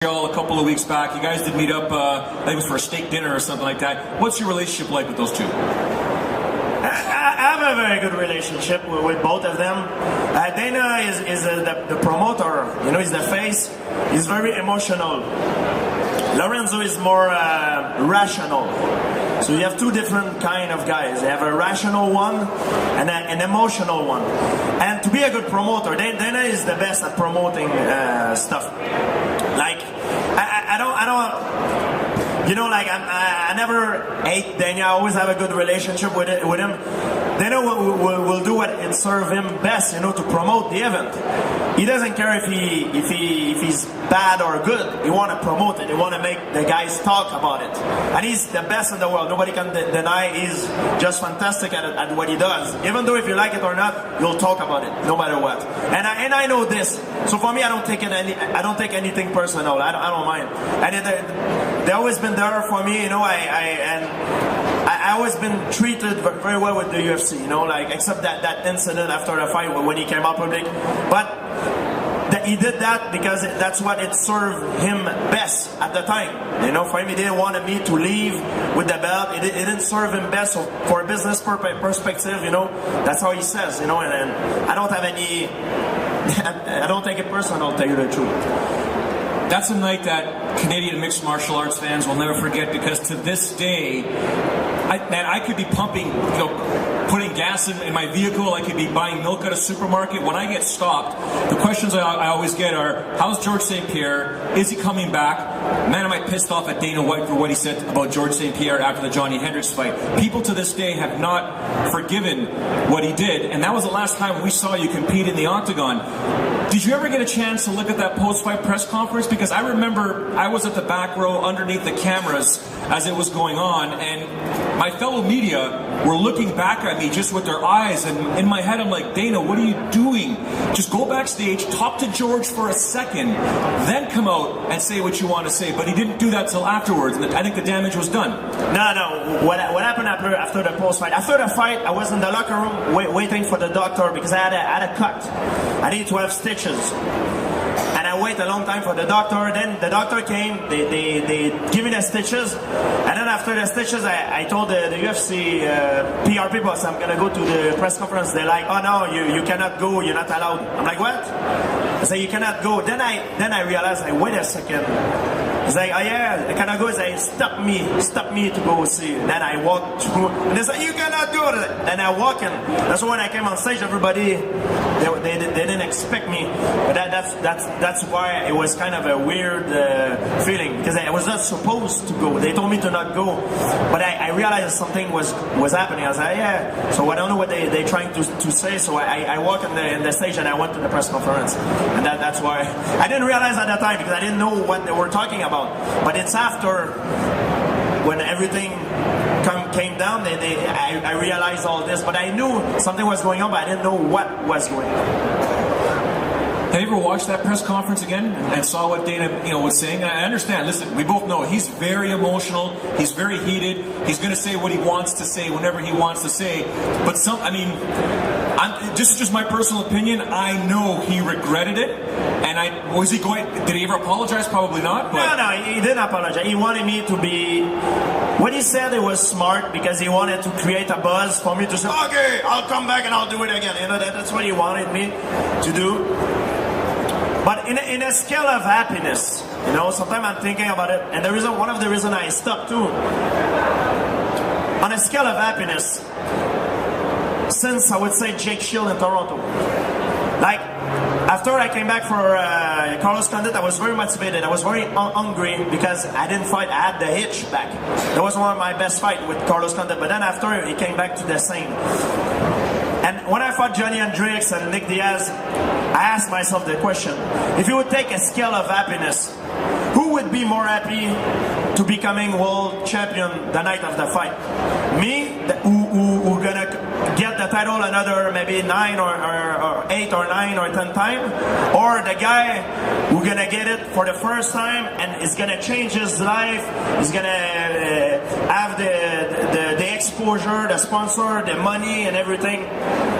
A couple of weeks back, you guys did meet up, I think it was for a steak dinner or something like that. What's your relationship like with those two? I have a very good relationship with both of them. Dana is the promoter, you know, he's the face. He's very emotional. Lorenzo is more rational. So you have two different kind of guys. You have a rational one and an emotional one. And to be a good promoter, Dana is the best at promoting stuff. Like I don't, you know, like I never hate Dana. I always have a good relationship with him. Dana will do what it serves him best, you know, to promote the event. He doesn't care if he's bad or good. He want to promote it. He want to make the guys talk about it. And he's the best in the world. Nobody can deny he's just fantastic at what he does. Even though if you like it or not, you'll talk about it no matter what. And I know this. So for me, I don't take anything personal. I don't mind. And they always been there for me. You know, I always been treated very well with the UFC, you know, like except that incident after the fight when he came out public. But he did that because that's what it served him best at the time. You know, for him, he didn't want me to leave with the belt. It didn't serve him best. So for a business perspective, you know, that's how he says, you know, and I don't have any, I don't take it personal, I'll tell you the truth. That's a night that Canadian mixed martial arts fans will never forget, because to this day, I could be pumping, you know, putting gas in my vehicle. I could be buying milk at a supermarket. When I get stopped, the questions I always get are, how's George St-Pierre? Is he coming back? Man, am I pissed off at Dana White for what he said about George St-Pierre after the Johnny Hendricks fight. People to this day have not forgiven what he did, and that was the last time we saw you compete in the octagon. Did you ever get a chance to look at that post-fight press conference? Because I remember I was at the back row underneath the cameras as it was going on, and my fellow media were looking back at me just with their eyes, and in my head I'm like, Dana, what are you doing? Just go backstage, talk to George for a second, then come out and say what you want to say. But he didn't do that till afterwards, and I think the damage was done. No. What happened after the post-fight? After the fight, I was in the locker room waiting for the doctor because I had a cut. I need to have stitches. And I wait a long time for the doctor. Then the doctor came, they give me the stitches, and then after the stitches, I told the UFC PR people, so I'm going to go to the press conference. They're like, oh no, you cannot go, you're not allowed. I'm like, what? I say, you cannot go. Then I realized, wait a second. He's like, oh yeah, I cannot go. He's like, stop me to go see. Then I walk through, and they say, you cannot go. Then I walk in. That's when I came on stage. Everybody, they didn't expect me, but that's why it was kind of a weird feeling, because I was not supposed to go. They told me to not go, but I realized something was happening. I was like, yeah. So I don't know what they're trying to say. So I walked in the stage and I went to the press conference, and that's why I didn't realize at that time, because I didn't know what they were talking about. But it's after, when everything came down, I realized all this. But I knew something was going on, but I didn't know what was going on. Have you ever watched that press conference again and saw what Dana, you know, was saying? I understand. Listen, we both know he's very emotional. He's very heated. He's going to say what he wants to say whenever he wants to say. But just my personal opinion, I know he regretted it. And did he ever apologize? Probably not. But No, he didn't apologize. He wanted me to be, what he said, it was smart, because he wanted to create a buzz for me to say, okay, I'll come back and I'll do it again. You know, that's what he wanted me to do. But in a scale of happiness, you know, sometimes I'm thinking about it, and one of the reasons I stopped too, on a scale of happiness, since I would say Jake Shield in Toronto, like, after I came back for Carlos Condit, I was very motivated. I was very hungry because I didn't fight. I had the hitch back. That was one of my best fights with Carlos Condit. But then after, he came back to the same. And when I fought Johnny Hendricks and Nick Diaz, I asked myself the question, if you would take a scale of happiness, who would be more happy to becoming world champion the night of the fight? Me, who gonna get the title another maybe 9 or 8 or 9 or 10 times, or the guy who gonna get it for the first time and is gonna change his life, he's gonna have the exposure, the sponsor, the money and everything.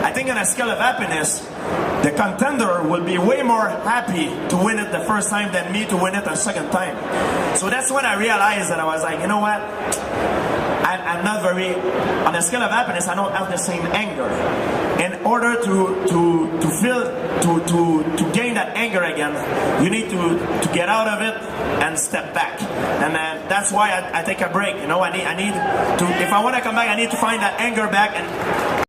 I think on a scale of happiness, the contender will be way more happy to win it the first time than me to win it a second time. So that's when I realized that I was like, you know what? I'm not very, on the scale of happiness, I don't have the same anger. In order to gain that anger again, you need to get out of it and step back. And then that's why I take a break. You know, I need to, if I want to come back, I need to find that anger back and